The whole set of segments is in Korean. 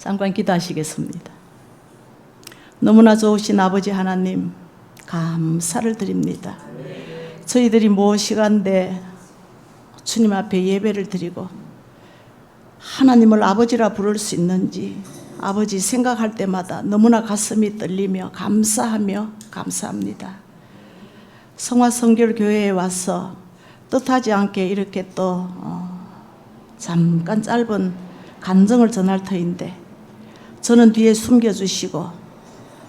잠깐 기도하시겠습니다. 너무나 좋으신 아버지 하나님, 감사를 드립니다. 저희들이 무엇이간데 주님 앞에 예배를 드리고 하나님을 아버지라 부를 수 있는지 아버지 생각할 때마다 너무나 가슴이 떨리며 감사하며 감사합니다. 성화성결교회에 와서 뜻하지 않게 이렇게 또 잠깐 짧은 간증을 전할 터인데 저는 뒤에 숨겨주시고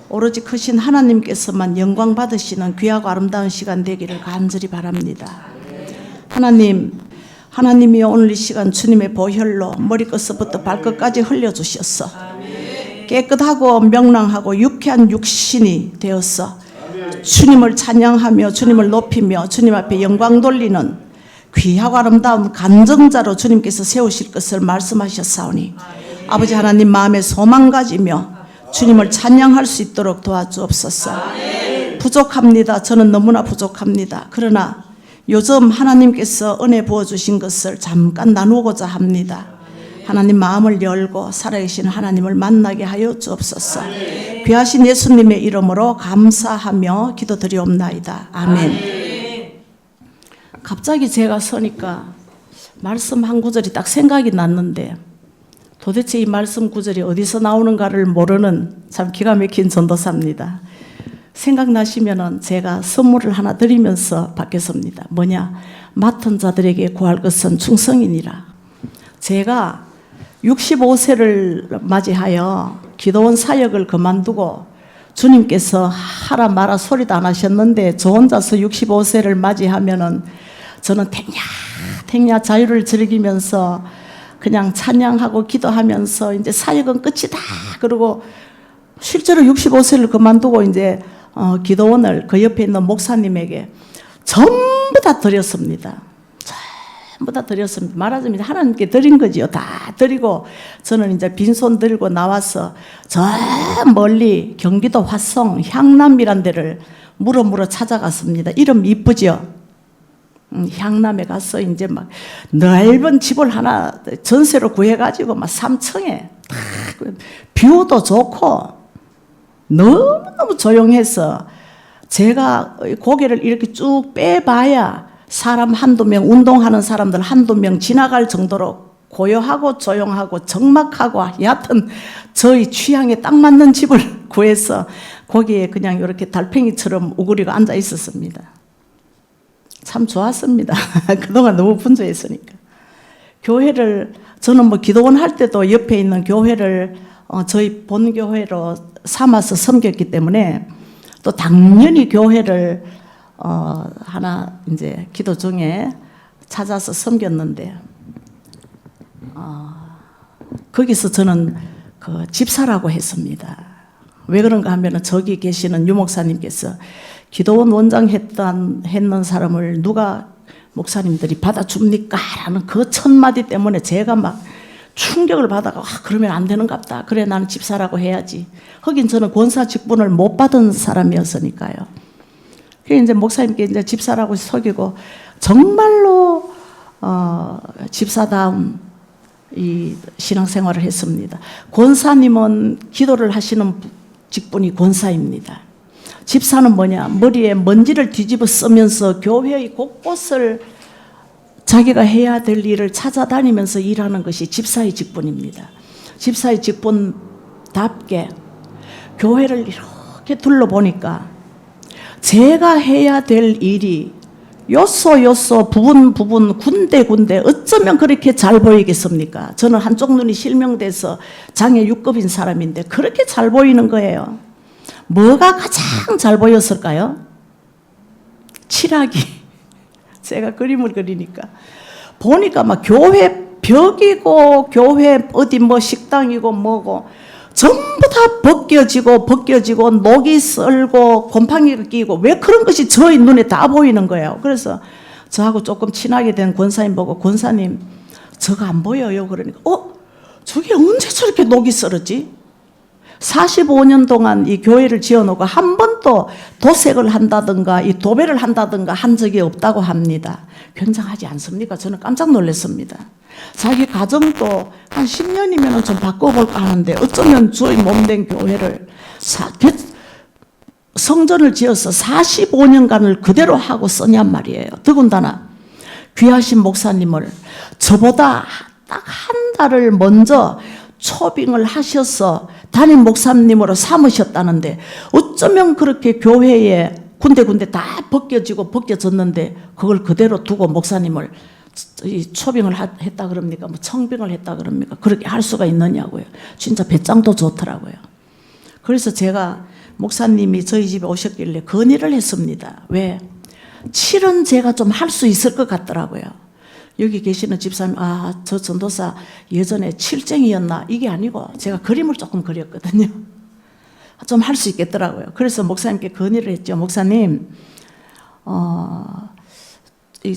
오로지 크신 하나님께서만 영광 받으시는 귀하고 아름다운 시간 되기를 간절히 바랍니다. 하나님이 오늘 이 시간 주님의 보혈로 머리끝부터 발끝까지 흘려주셔서 깨끗하고 명랑하고 유쾌한 육신이 되어서 주님을 찬양하며 주님을 높이며 주님 앞에 영광 돌리는 귀하고 아름다운 간증자로 주님께서 세우실 것을 말씀하셨사오니 아버지 하나님 마음에 소망 가지며 주님을 찬양할 수 있도록 도와주옵소서. 부족합니다. 저는 너무나 부족합니다. 그러나 요즘 하나님께서 은혜 부어주신 것을 잠깐 나누고자 합니다. 하나님 마음을 열고 살아계신 하나님을 만나게 하여 주옵소서. 귀하신 예수님의 이름으로 감사하며 기도드리옵나이다. 아멘. 갑자기 제가 서니까 말씀 한 구절이 딱 생각이 났는데 도대체 이 말씀 구절이 어디서 나오는가를 모르는 참 기가 막힌 전도사입니다. 생각나시면은 제가 선물을 하나 드리면서 받겠습니다. 뭐냐? 맡은 자들에게 구할 것은 충성이니라. 제가 65세를 맞이하여 기도원 사역을 그만두고 주님께서 하라 마라 소리도 안 하셨는데 저 혼자서 65세를 맞이하면은 저는 탱야 자유를 즐기면서 그냥 찬양하고 기도하면서 이제 사역은 끝이다. 그리고 실제로 65세를 그만두고 이제 기도원을 그 옆에 있는 목사님에게 전부 다 드렸습니다. 전부 다 드렸습니다. 말하자면 하나님께 드린 거지요. 다 드리고 저는 이제 빈손 들고 나와서 저 멀리 경기도 화성 향남이란 데를 물어 찾아갔습니다. 이름 이쁘죠? 향남에 가서 이제 막 넓은 집을 하나 전세로 구해가지고 막 3층에 뷰도 좋고 너무너무 조용해서 제가 고개를 이렇게 쭉 빼봐야 사람 한두 명, 운동하는 사람들 한두 명 지나갈 정도로 고요하고 조용하고 적막하고 여하튼 저희 취향에 딱 맞는 집을 구해서 거기에 그냥 이렇게 달팽이처럼 우그리고 앉아 있었습니다. 참 좋았습니다. 그동안 너무 분주했으니까. 교회를 저는 뭐 기도원 할 때도 옆에 있는 교회를 저희 본교회로 삼아서 섬겼기 때문에 또 당연히 교회를 하나 이제 기도 중에 찾아서 섬겼는데 거기서 저는 그 집사라고 했습니다. 왜 그런가 하면은 저기 계시는 유목사님께서 기도원 원장 했는 사람을 누가 목사님들이 받아줍니까? 라는 그 첫마디 때문에 제가 막 충격을 받아가 그러면 안 되는갑다. 그래 나는 집사라고 해야지. 하긴 저는 권사 직분을 못 받은 사람이었으니까요. 그래 이제 목사님께 이제 집사라고 속이고 정말로 집사다운 이 신앙생활을 했습니다. 권사님은 기도를 하시는 직분이 권사입니다. 집사는 뭐냐? 머리에 먼지를 뒤집어 쓰면서 교회의 곳곳을 자기가 해야 될 일을 찾아다니면서 일하는 것이 집사의 직분입니다. 집사의 직분답게 교회를 이렇게 둘러보니까 제가 해야 될 일이 요소 부분 군데 어쩌면 그렇게 잘 보이겠습니까? 저는 한쪽 눈이 실명돼서 장애 6급인 사람인데 그렇게 잘 보이는 거예요. 뭐가 가장 잘 보였을까요? 칠하기. 제가 그림을 그리니까 보니까 막 교회 벽이고 교회 어디 뭐 식당이고 뭐고 전부 다 벗겨지고 녹이 썰고 곰팡이가 끼고 왜 그런 것이 저희 눈에 다 보이는 거예요. 그래서 저하고 조금 친하게 된 권사님 보고 권사님 저거 안 보여요. 그러니까 저게 언제 저렇게 녹이 썰었지? 45년 동안 이 교회를 지어놓고 한 번도 도색을 한다든가 이 도배를 한다든가 한 적이 없다고 합니다. 굉장하지 않습니까? 저는 깜짝 놀랐습니다. 자기 가정도 한 10년이면 좀 바꿔볼까 하는데 어쩌면 주의 몸된 교회를 성전을 지어서 45년간을 그대로 하고 쓰냔 말이에요. 더군다나 귀하신 목사님을 저보다 딱 한 달을 먼저 초빙을 하셔서 담임 목사님으로 삼으셨다는데 어쩌면 그렇게 교회에 군데군데 다 벗겨졌는데 그걸 그대로 두고 목사님을 초빙을 했다 그럽니까? 뭐 청빙을 했다 그럽니까? 그렇게 할 수가 있느냐고요. 진짜 배짱도 좋더라고요. 그래서 제가 목사님이 저희 집에 오셨길래 건의를 했습니다. 왜? 칠은 제가 좀 할 수 있을 것 같더라고요. 여기 계시는 집사님, 저 전도사 예전에 칠쟁이였나? 이게 아니고 제가 그림을 조금 그렸거든요. 좀 할 수 있겠더라고요. 그래서 목사님께 건의를 했죠. 목사님,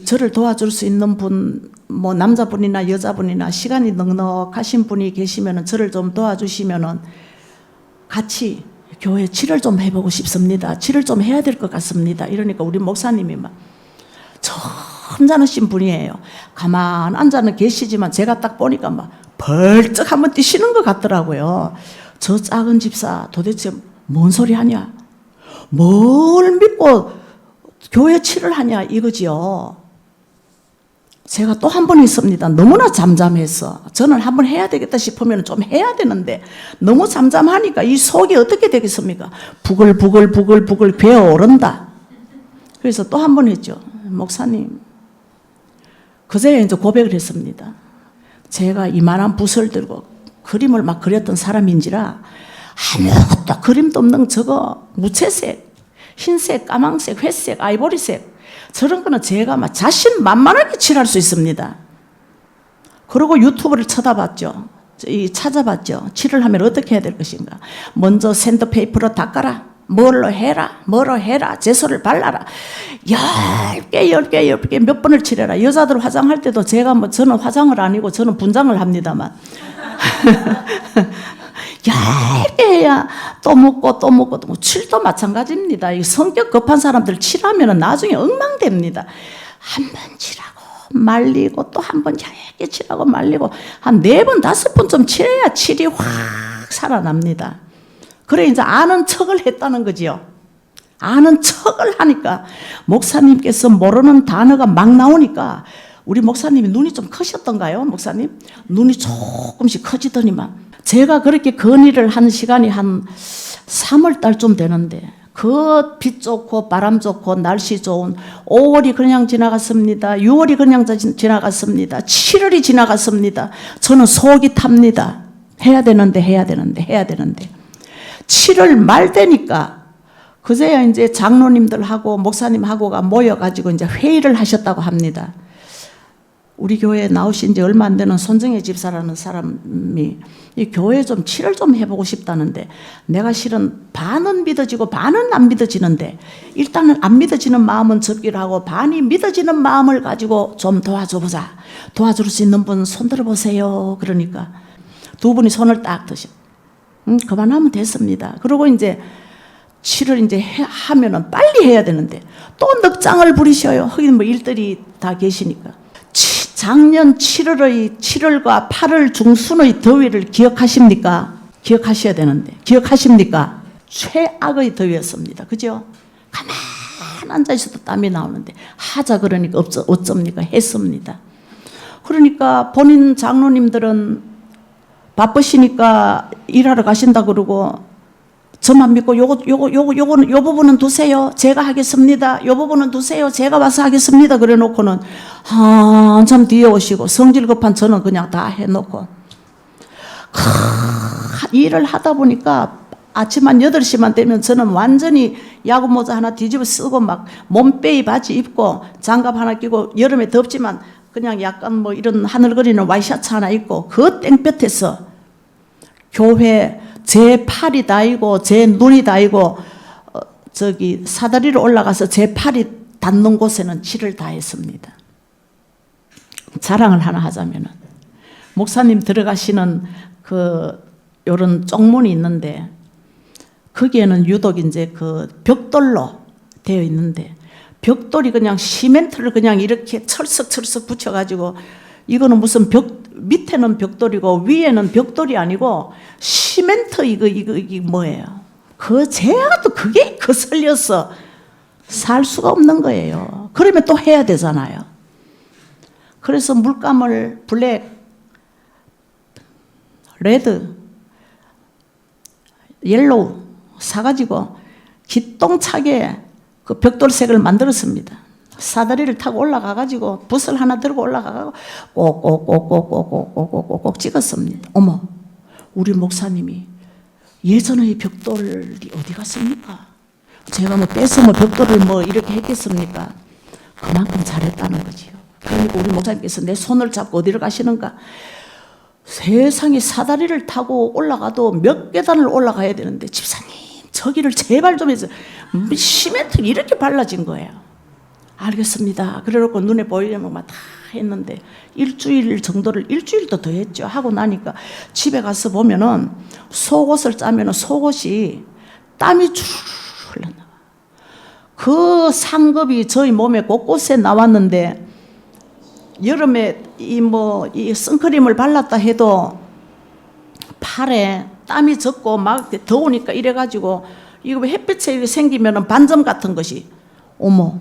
저를 도와줄 수 있는 분, 뭐 남자분이나 여자분이나 시간이 넉넉하신 분이 계시면 저를 좀 도와주시면 같이 교회 칠을 좀 해보고 싶습니다. 칠을 좀 해야 될 것 같습니다. 이러니까 우리 목사님이 막 점잖으신 분이에요. 가만 앉아는 계시지만 제가 딱 보니까 막 벌쩍 한번 뛰시는 것 같더라고요. 저 작은 집사 도대체 뭔 소리 하냐? 뭘 믿고 교회 칠을 하냐 이거지요. 제가 또 한 번 있습니다. 너무나 잠잠해서 저는 한번 해야 되겠다 싶으면 좀 해야 되는데 너무 잠잠하니까 이 속이 어떻게 되겠습니까? 부글부글 괴어오른다. 그래서 또 한 번 했죠. 목사님, 그제야 이제 고백을 했습니다. 제가 이만한 붓을 들고 그림을 막 그렸던 사람인지라 아무것도 그림도 없는 저거 무채색, 흰색, 까망색, 회색, 아이보리색 저런 거는 제가 막 자신만만하게 칠할 수 있습니다. 그리고 유튜브를 찾아봤죠. 칠을 하면 어떻게 해야 될 것인가. 먼저 샌드페이퍼로 닦아라. 뭐로 해라. 제소를 발라라. 10개 몇 번을 칠해라. 여자들 화장할 때도 저는 화장을 아니고 저는 분장을 합니다만 10개 해야 또 묻고 칠도 마찬가지입니다. 이 성격 급한 사람들 칠하면 나중에 엉망됩니다. 한 번 칠하고 말리고 또 한 번 얇게 칠하고 말리고 한 4번 5번쯤 칠해야 칠이 확 살아납니다. 그래 이제 아는 척을 했다는 거지요. 아는 척을 하니까 목사님께서 모르는 단어가 막 나오니까 우리 목사님이 눈이 좀 크셨던가요? 목사님? 눈이 조금씩 커지더니만 제가 그렇게 건의를 한 시간이 한 3월 달쯤 되는데 그 빛 좋고 바람 좋고 날씨 좋은 5월이 그냥 지나갔습니다. 6월이 그냥 지나갔습니다. 7월이 지나갔습니다. 저는 속이 탑니다. 해야 되는데 7월 말 되니까 그제야 이제 장로님들하고 목사님하고가 모여가지고 이제 회의를 하셨다고 합니다. 우리 교회에 나오신 지 얼마 안 되는 손정혜 집사라는 사람이 이 교회 좀 칠을 좀 해보고 싶다는데 내가 실은 반은 믿어지고 반은 안 믿어지는데 일단은 안 믿어지는 마음은 접기를 하고 반이 믿어지는 마음을 가지고 좀 도와줘보자. 도와줄 수 있는 분 손 들어보세요. 그러니까 두 분이 손을 딱 드셔. 그만하면 됐습니다. 그리고 이제 칠을 이제 하면은 빨리 해야 되는데 또 넉장을 부리셔요. 하긴 뭐 일들이 다 계시니까. 작년 7월과 8월 중순의 더위를 기억하십니까? 기억하셔야 되는데 기억하십니까? 최악의 더위였습니다. 그죠? 가만 앉아 있어도 땀이 나오는데 하자 그러니까 어쩝니까? 했습니다. 그러니까 본인 장로님들은 바쁘시니까 일하러 가신다 그러고 저만 믿고 요 부분은 두세요. 제가 하겠습니다. 요 부분은 두세요. 제가 와서 하겠습니다. 그래 놓고는 한참 뒤에 오시고 성질 급한 저는 그냥 다 해놓고 일을 하다 보니까 아침 한 8시만 되면 저는 완전히 야구 모자 하나 뒤집어 쓰고 막 몸빼이 바지 입고 장갑 하나 끼고 여름에 덥지만 그냥 약간 뭐 이런 하늘거리는 와이셔츠 하나 입고 그 땡볕에서 교회 제 팔이 다이고 제 눈이 다이고 사다리로 올라가서 제 팔이 닿는 곳에는 칠을 다 했습니다. 자랑을 하나 하자면은 목사님 들어가시는 요런 쪽문이 있는데 거기에는 유독 이제 그 벽돌로 되어 있는데 벽돌이 그냥 시멘트를 그냥 이렇게 철썩 붙여가지고 이거는 무슨 밑에는 벽돌이고 위에는 벽돌이 아니고 시멘트 이게 뭐예요? 제가 또 그게 거슬려서 살 수가 없는 거예요. 그러면 또 해야 되잖아요. 그래서 물감을 블랙, 레드, 옐로우 사가지고 기똥차게 그 벽돌색을 만들었습니다. 사다리를 타고 올라가가지고 붓을 하나 들고 올라가고 꼭꼭꼭꼭꼭꼭꼭꼭꼭 찍었습니다. 어머, 우리 목사님이 예전의 벽돌이 어디 갔습니까? 제가 뭐 뺏어 벽돌을 이렇게 했겠습니까? 그만큼 잘했다는 거지요. 그러니까 우리 목사님께서 내 손을 잡고 어디를 가시는가? 세상에 사다리를 타고 올라가도 몇 계단을 올라가야 되는데 집사님 저기를 제발 좀 해서 시멘트 이렇게 발라진 거예요. 알겠습니다. 그래놓고 눈에 보이려면 막 다 했는데 일주일 일주일도 더 했죠. 하고 나니까 집에 가서 보면은 속옷을 짜면은 속옷이 땀이 줄 흘러나와. 그 상급이 저희 몸에 곳곳에 나왔는데 여름에 이 선크림을 발랐다 해도 팔에 땀이 젖고 막 더우니까 이래가지고 이거 햇빛에 생기면은 반점 같은 것이 어머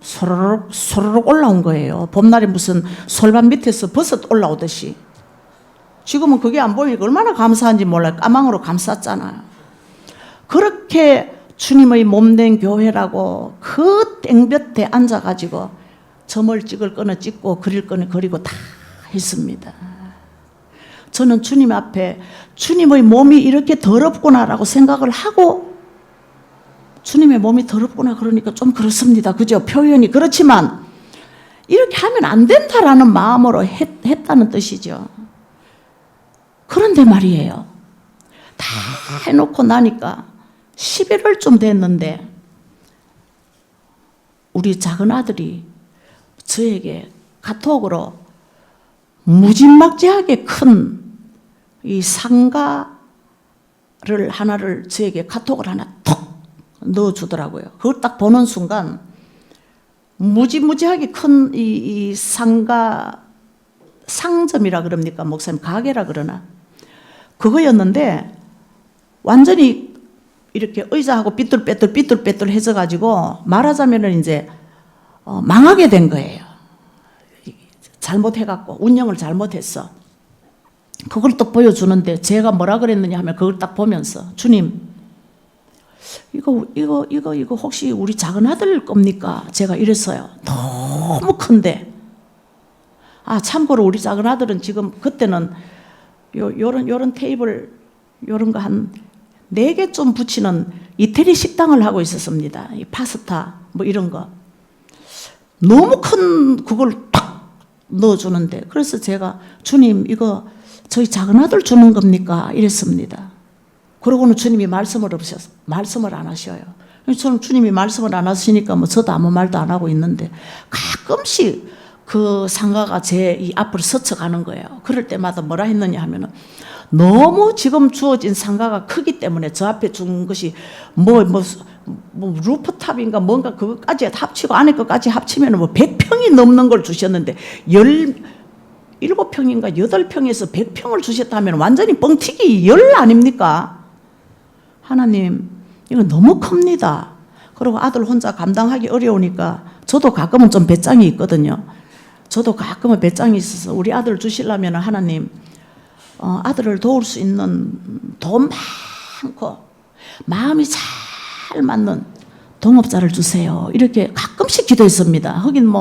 소로록 소로록 올라온 거예요. 봄날에 무슨 솔밭 밑에서 버섯 올라오듯이. 지금은 그게 안 보이니까 얼마나 감사한지 몰라요. 까망으로 감쌌잖아요. 그렇게 주님의 몸된 교회라고 그 땡볕에 앉아가지고 점을 찍을 거는 찍고 그릴 거는 그리고 다 했습니다. 저는 주님 앞에 주님의 몸이 이렇게 더럽구나라고 생각을 하고 주님의 몸이 더럽구나 그러니까 좀 그렇습니다. 그죠? 표현이. 그렇지만 이렇게 하면 안 된다라는 마음으로 했다는 뜻이죠. 그런데 말이에요. 다 해놓고 나니까 11월쯤 됐는데 우리 작은 아들이 저에게 카톡으로 무지막지하게 큰 이 상가를 하나를 저에게 카톡을 하나 톡 넣어주더라고요. 그걸 딱 보는 순간 무지무지하게 큰 이 상가 상점이라 그럽니까? 목사님 가게라 그러나? 그거였는데 완전히 이렇게 의자하고 삐뚤빼뚤 해져가지고 말하자면은 이제 망하게 된 거예요. 잘못해갖고 운영을 잘못했어. 그걸 또 보여주는데 제가 뭐라 그랬느냐 하면 그걸 딱 보면서 주님 이거 혹시 우리 작은 아들 겁니까? 제가 이랬어요. 너무 큰데. 참고로 우리 작은 아들은 지금 그때는 요런 테이블 요런 거 한 4개 좀 붙이는 이태리 식당을 하고 있었습니다. 이 파스타 뭐 이런 거. 너무 큰 그걸 탁 넣어주는데 그래서 제가 주님 이거 저희 작은 아들 주는 겁니까? 이랬습니다. 그러고는 주님이 말씀을 안 하셔요. 저는 주님이 말씀을 안 하시니까 저도 아무 말도 안 하고 있는데 가끔씩 그 상가가 제 이 앞으로 스쳐가는 거예요. 그럴 때마다 뭐라 했느냐 하면은 너무 지금 주어진 상가가 크기 때문에 저 앞에 준 것이 뭐 루프탑인가 뭔가 그것까지 합치고 안에 것까지 합치면 100평이 넘는 걸 주셨는데 17평인가 8평에서 100평을 주셨다면 완전히 뻥튀기 열 아닙니까? 하나님 이거 너무 큽니다. 그리고 아들 혼자 감당하기 어려우니까 저도 가끔은 좀 배짱이 있거든요. 저도 가끔은 배짱이 있어서 우리 아들 주시려면 하나님 아들을 도울 수 있는 돈 많고 마음이 잘 맞는 동업자를 주세요. 이렇게 가끔씩 기도했습니다. 하긴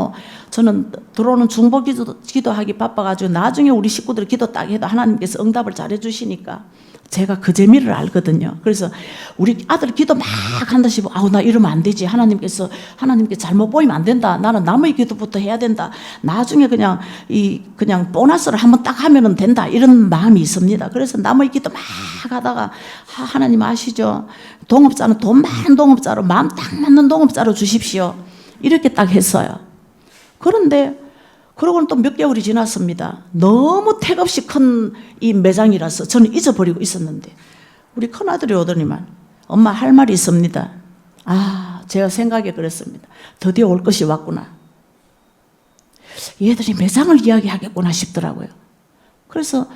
저는 들어오는 중보 기도하기 바빠가지고 나중에 우리 식구들 기도 딱 해도 하나님께서 응답을 잘해 주시니까 제가 그 재미를 알거든요. 그래서 우리 아들 기도 막 한다 싶어. 나 이러면 안 되지. 하나님께 잘못 보이면 안 된다. 나는 남의 기도부터 해야 된다. 나중에 그냥 보너스를 한번 딱 하면은 된다. 이런 마음이 있습니다. 그래서 남의 기도 막 하다가 하나님 아시죠? 동업자는 돈 많은 동업자로 마음 딱 맞는 동업자로 주십시오. 이렇게 딱 했어요. 그런데 그러고는 또 몇 개월이 지났습니다. 너무 택없이 큰 이 매장이라서 저는 잊어버리고 있었는데 우리 큰아들이 오더니만 엄마 할 말이 있습니다. 제가 생각에 그랬습니다. 드디어 올 것이 왔구나. 얘들이 매장을 이야기하겠구나 싶더라고요. 그래서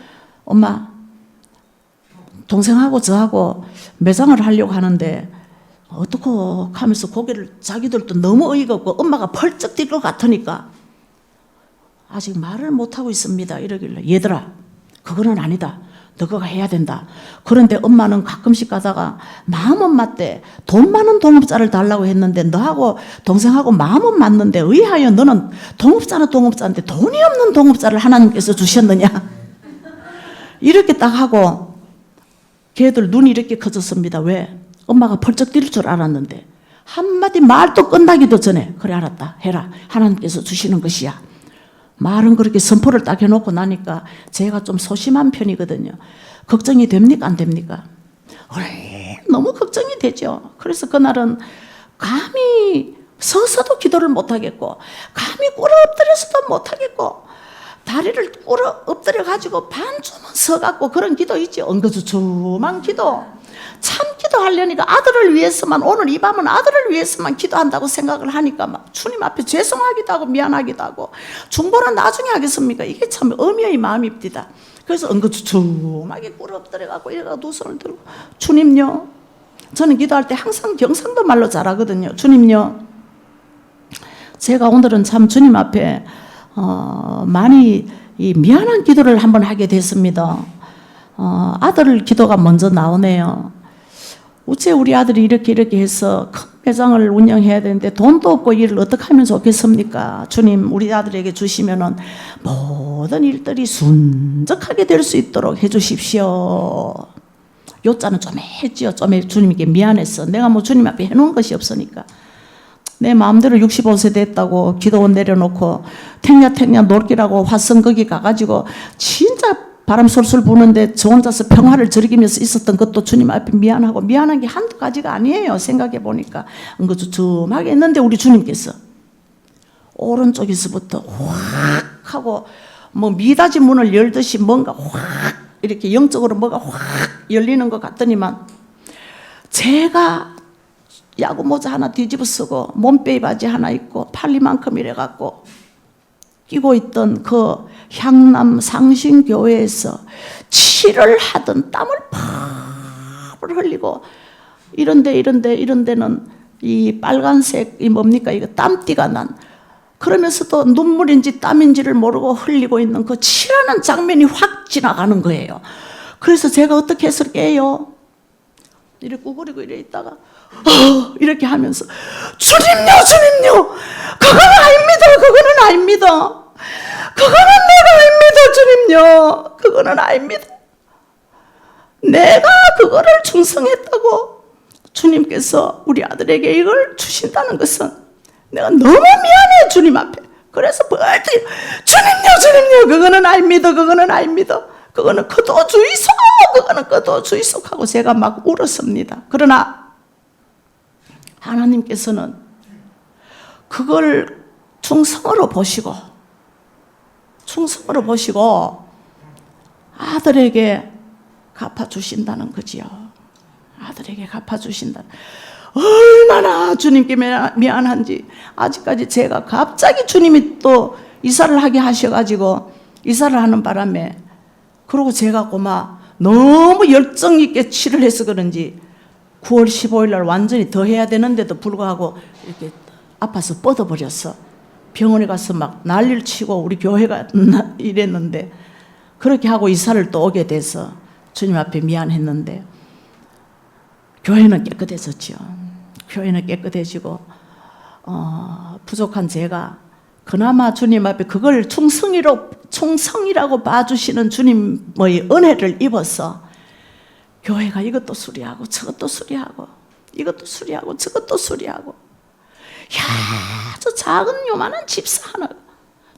엄마, 동생하고 저하고 매장을 하려고 하는데 어떡하 하면서 고개를, 자기들도 너무 어이가 없고 엄마가 펄쩍 뛸 것 같으니까 아직 말을 못하고 있습니다 이러길래, 얘들아 그거는 아니다, 너가 해야 된다. 그런데 엄마는 가끔씩 가다가 마음은 맞대, 돈 많은 동업자를 달라고 했는데 너하고 동생하고 마음은 맞는데 의하여 너는 동업자는 동업자인데 돈이 없는 동업자를 하나님께서 주셨느냐 이렇게 딱 하고 걔들 눈이 이렇게 커졌습니다. 왜? 엄마가 펄쩍 뛸 줄 알았는데 한마디 말도 끝나기도 전에 그래 알았다 해라, 하나님께서 주시는 것이야. 말은 그렇게 선포를 딱 해놓고 나니까 제가 좀 소심한 편이거든요. 걱정이 됩니까 안 됩니까? 너무 걱정이 되죠. 그래서 그날은 감히 서서도 기도를 못하겠고 감히 꿇어 엎드려서도 못하겠고 다리를 꿇어 엎드려 가지고 반쯤은 서갖고 그런 기도 있지. 엉거주춤한 기도, 참 기도하려니까 아들을 위해서만, 오늘 이 밤은 아들을 위해서만 기도한다고 생각을 하니까 막 주님 앞에 죄송하기도 하고 미안하기도 하고, 중보는 나중에 하겠습니까? 이게 참 어미의 마음입니다. 그래서 엉거주춤하게 꿇어 엎드려 갖고 이래가 두 손을 들고, 주님요, 저는 기도할 때 항상 경상도 말로 잘하거든요. 주님요, 제가 오늘은 참 주님 앞에 많이 이 미안한 기도를 한번 하게 됐습니다. 아들 기도가 먼저 나오네요. 어째 우리 아들이 이렇게 해서 큰 매장을 운영해야 되는데 돈도 없고 일을 어떻게 하면 좋겠습니까? 주님, 우리 아들에게 주시면은 모든 일들이 순적하게 될 수 있도록 해주십시오. 요자는 좀 했지요. 좀 주님께 미안했어. 내가 뭐 주님 앞에 해놓은 것이 없으니까. 내 마음대로 65세 됐다고 기도원 내려놓고 탱냐탱냐 놀기라고 화성 거기 가가지고 진짜 바람 솔솔 부는데 저 혼자서 평화를 즐기면서 있었던 것도 주님 앞에 미안하고, 미안한 게 한두 가지가 아니에요. 생각해 보니까 엉거주춤하게 했는데 우리 주님께서 오른쪽에서부터 확 하고 뭐 미닫이 문을 열듯이 뭔가 확 이렇게 영적으로 뭐가 확 열리는 것 같더니만, 제가 야구 모자 하나 뒤집어 쓰고 몸빼이 바지 하나 입고 팔리만큼 이래갖고 끼고 있던 그 향남 상신교회에서 치를 하던 땀을 팍 흘리고, 이런 데는 이 빨간색 이 뭡니까 이거 땀띠가 난, 그러면서도 눈물인지 땀인지를 모르고 흘리고 있는 그 치라는 장면이 확 지나가는 거예요. 그래서 제가 어떻게 해서 깨요? 이렇게 구부리고 이래 있다가 이렇게 하면서 주님요, 그거는 아닙니다. 그거는 내가 아닙니다. 주님요, 그거는 아닙니다. 내가 그거를 충성했다고 주님께서 우리 아들에게 이걸 주신다는 것은 내가 너무 미안해 주님 앞에. 그래서 벌떡 주님요, 그거는 아닙니다. 그거는 그도주의소 하고 제가 막 울었습니다. 그러나 하나님께서는 그걸 충성으로 보시고 아들에게 갚아주신다는 거지요. 아들에게 갚아주신다. 얼마나 주님께 미안한지. 아직까지 제가 갑자기 주님이 또 이사를 하게 하셔가지고 이사를 하는 바람에, 그러고 제가 고마 너무 열정 있게 치를 해서 그런지 9월 15일 날 완전히 더 해야 되는데도 불구하고 이렇게 아파서 뻗어버렸어. 병원에 가서 막 난리를 치고 우리 교회가 이랬는데, 그렇게 하고 이사를 또 오게 돼서 주님 앞에 미안했는데 교회는 깨끗해졌죠. 교회는 깨끗해지고 부족한 제가 그나마 주님 앞에 그걸 충성이라고 봐주시는 주님의 은혜를 입어서 교회가 이것도 수리하고 저것도 수리하고 이것도 수리하고 저것도 수리하고, 저 작은 요만한 집사 하나,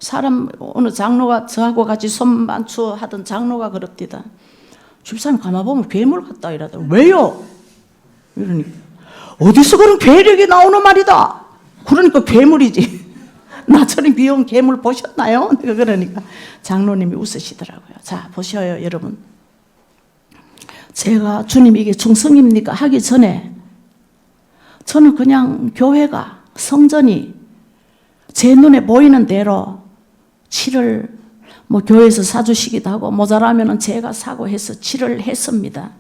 사람 어느 장로가 저하고 같이 손만추 하던 장로가 그럽디다. 집사님 가만보면 괴물 같다 이러더라고. 왜요? 이러니까 어디서 그런 괴력이 나오는 말이다. 그러니까 괴물이지. 나처럼 귀여운 괴물 보셨나요? 그러니까 장로님이 웃으시더라고요. 자, 보셔요 여러분. 제가 주님 이게 충성입니까 하기 전에 저는 그냥 교회가, 성전이 제 눈에 보이는 대로 칠을 뭐 교회에서 사주시기도 하고 모자라면은 제가 사고 해서 칠을 했습니다.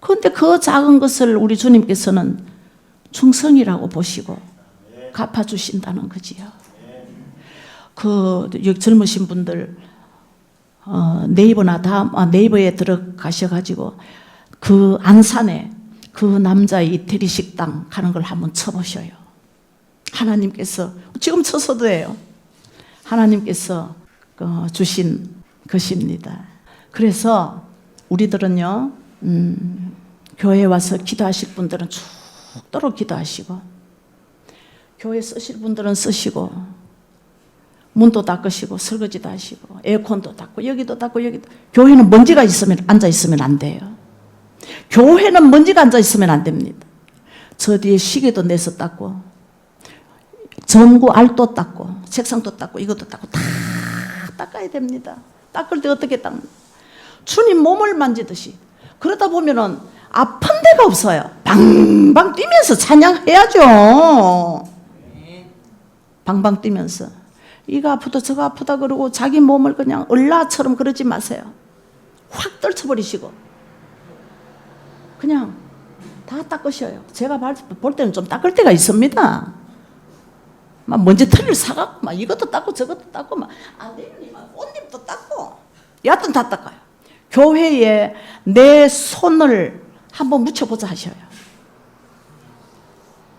그런데 그 작은 것을 우리 주님께서는 충성이라고 보시고 갚아주신다는 거지요. 여기 젊으신 분들 네이버에 들어가셔가지고 그 안산에 그 남자의 이태리 식당 가는 걸 한번 쳐보셔요. 하나님께서 지금 쳐서도 해요. 하나님께서 주신 것입니다. 그래서 우리들은요, 교회에 와서 기도하실 분들은 죽도록 기도하시고, 교회 쓰실 분들은 쓰시고, 문도 닦으시고, 설거지도 하시고, 에어컨도 닦고, 여기도 닦고, 여기도. 교회는 먼지가 앉아 있으면 안 돼요. 교회는 먼지가 앉아 있으면 안 됩니다. 저 뒤에 시계도 내서 닦고, 전구 알도 닦고, 책상도 닦고, 이것도 닦고, 다 닦아야 됩니다. 닦을 때 어떻게 닦는? 주님 몸을 만지듯이. 그러다 보면은 아픈 데가 없어요. 방방 뛰면서 찬양해야죠. 방방 뛰면서. 이가 아프다 저거 아프다 그러고 자기 몸을 그냥 얼라처럼 그러지 마세요. 확 떨쳐버리시고 그냥 다 닦으셔요. 제가 볼 때는 좀 닦을 때가 있습니다. 막 먼지 털을 사갖고 막 이것도 닦고 저것도 닦고 막 안 되니 막 꽃잎도 닦고 여하튼 다 닦아요. 교회에 내 손을 한번 묻혀보자 하셔요.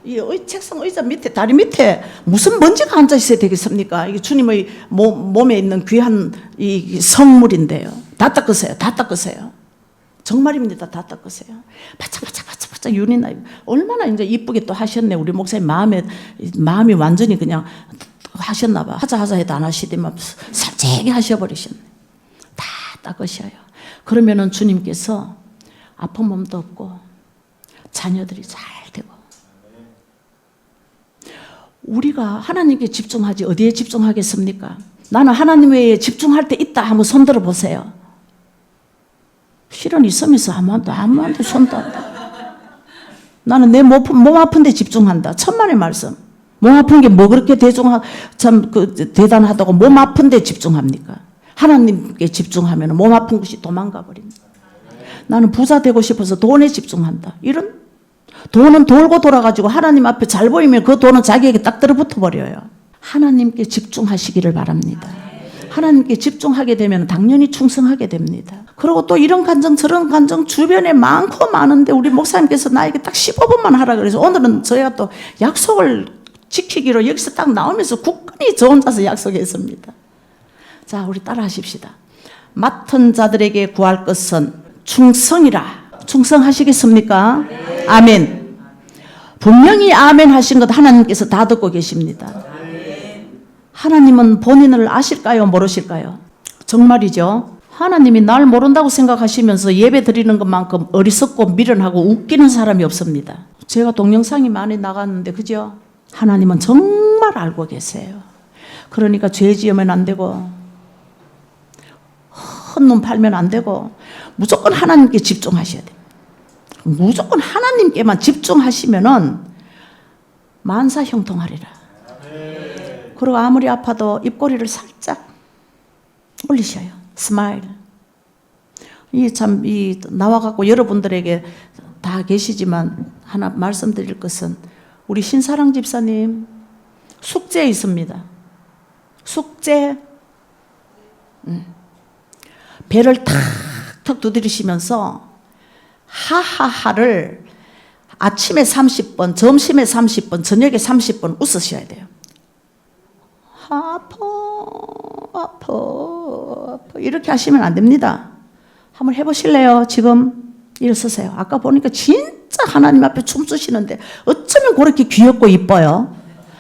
이 책상 의자 밑에 다리 밑에 무슨 먼지가 앉아 있어야 되겠습니까? 이게 주님의 몸에 있는 귀한 이 선물인데요. 다 닦으세요. 다 닦으세요. 정말입니다. 다 닦으세요. 바짝바짝 윤이 나요. 얼마나 이제 이쁘게 또 하셨네. 우리 목사님 마음이 완전히 그냥 하셨나 봐. 하자 해도 안 하시더만 살짝이 하셔버리셨네. 다 닦으셔요. 그러면은 주님께서 아픈 몸도 없고 자녀들이 잘 되고. 우리가 하나님께 집중하지 어디에 집중하겠습니까? 나는 하나님 외에 집중할 때 있다 한번 손 들어 보세요. 실은 있으면서 아무한테 손도 안 대. 나는 내 몸 아픈 데 집중한다. 천만의 말씀. 몸 아픈 게 뭐 그렇게 대단하다고 몸 아픈 데 집중합니까? 하나님께 집중하면 몸 아픈 것이 도망가 버립니다. 나는 부자 되고 싶어서 돈에 집중한다. 이런 돈은 돌고 돌아가지고 하나님 앞에 잘 보이면 그 돈은 자기에게 딱 들어붙어 버려요. 하나님께 집중하시기를 바랍니다. 하나님께 집중하게 되면 당연히 충성하게 됩니다. 그리고 또 이런 간증 저런 간증 주변에 많고 많은데 우리 목사님께서 나에게 딱 15분만 하라 그래서 오늘은 저희가 또 약속을 지키기로 여기서 딱 나오면서 굳건히 저 혼자서 약속했습니다. 자, 우리 따라 하십시다. 맡은 자들에게 구할 것은 충성이라. 충성하시겠습니까? 네. 아멘. 분명히 아멘 하신 것 하나님께서 다 듣고 계십니다. 하나님은 본인을 아실까요? 모르실까요? 정말이죠. 하나님이 날 모른다고 생각하시면서 예배 드리는 것만큼 어리석고 미련하고 웃기는 사람이 없습니다. 제가 동영상이 많이 나갔는데 그죠? 하나님은 정말 알고 계세요. 그러니까 죄 지으면 안 되고 헛눈 팔면 안 되고 무조건 하나님께 집중하셔야 돼요. 무조건 하나님께만 집중하시면은 만사 형통하리라. 그리고 아무리 아파도 입꼬리를 살짝 올리셔요. 스마일. 나와갖고 여러분들에게 다 계시지만 하나 말씀드릴 것은 우리 신사랑 집사님 숙제 있습니다. 숙제. 배를 탁탁 두드리시면서 하하하를 아침에 30번, 점심에 30번, 저녁에 30번 웃으셔야 돼요. 아파 이렇게 하시면 안 됩니다. 한번 해보실래요? 지금 일어서세요. 아까 보니까 진짜 하나님 앞에 춤추시는데 어쩌면 그렇게 귀엽고 이뻐요.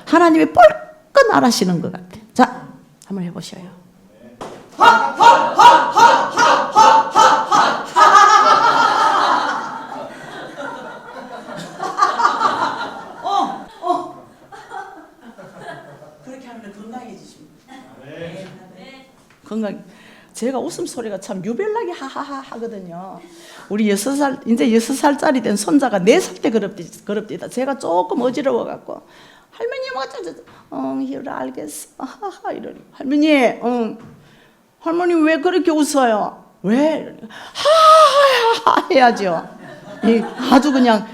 하나님이 뻘건 알아시는 것 같아요. 자, 한번 해보셔요. 그렇게 하면 건강해지십니다. 건강. 제가 웃음소리가 참 유별나게 하하하 하거든요. 우리 이제 6살짜리 된 손자가 4살 때 그럽디다. 제가 조금 어지러워갖고 할머니 뭐 희율아 알겠어. 하하 이러니 할머니 할머니 왜 그렇게 웃어요? 왜? 하하하 해야죠. 아주 그냥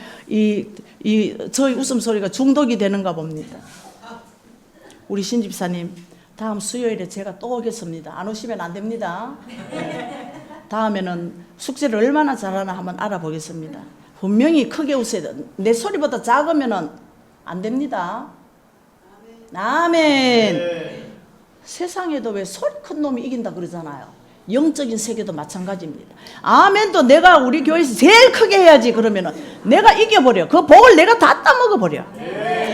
저희 웃음소리가 중독이 되는가 봅니다. 우리 신집사님 다음 수요일에 제가 또 오겠습니다. 안 오시면 안 됩니다. 다음에는 숙제를 얼마나 잘하나 한번 알아보겠습니다. 분명히 크게 웃어야 돼. 내 소리보다 작으면 안 됩니다. 아멘. 세상에도 왜 소리 큰 놈이 이긴다 그러잖아요. 영적인 세계도 마찬가지입니다. 아멘도 내가 우리 교회에서 제일 크게 해야지 그러면은 내가 이겨버려. 그 복을 내가 다 따먹어버려.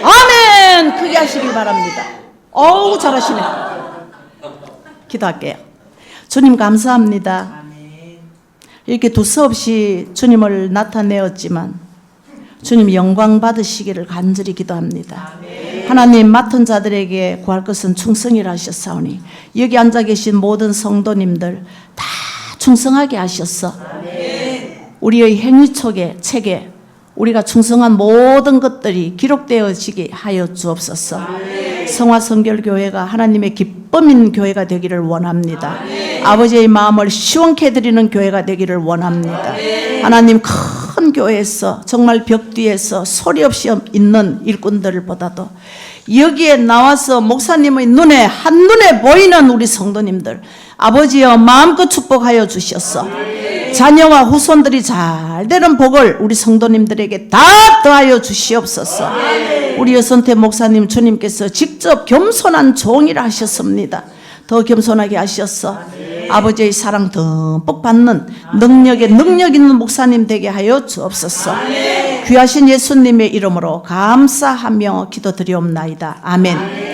아멘. 크게 하시길 바랍니다. 어우 잘하시네. 기도할게요. 주님 감사합니다. 이렇게 두서없이 주님을 나타내었지만 주님 영광 받으시기를 간절히 기도합니다. 하나님 맡은 자들에게 구할 것은 충성이라 하셨사오니 여기 앉아 계신 모든 성도님들 다 충성하게 하셨어. 우리의 행위 책에 우리가 충성한 모든 것들이 기록되어지게 하여 주옵소서. 성화성결교회가 하나님의 기쁨인 교회가 되기를 원합니다. 아버지의 마음을 시원케 해드리는 교회가 되기를 원합니다. 하나님 큰 교회에서 정말 벽 뒤에서 소리 없이 있는 일꾼들보다도 여기에 나와서 목사님의 눈에 한눈에 보이는 우리 성도님들 아버지여 마음껏 축복하여 주셨어. 자녀와 후손들이 잘 되는 복을 우리 성도님들에게 다 더하여 주시옵소서. 우리 여선태 목사님 주님께서 직접 겸손한 종이라 하셨습니다. 더 겸손하게 하셨어. 아버지의 사랑 듬뿍 받는 능력 있는 목사님 되게 하여 주옵소서. 귀하신 예수님의 이름으로 감사하며 기도드리옵나이다. 아멘.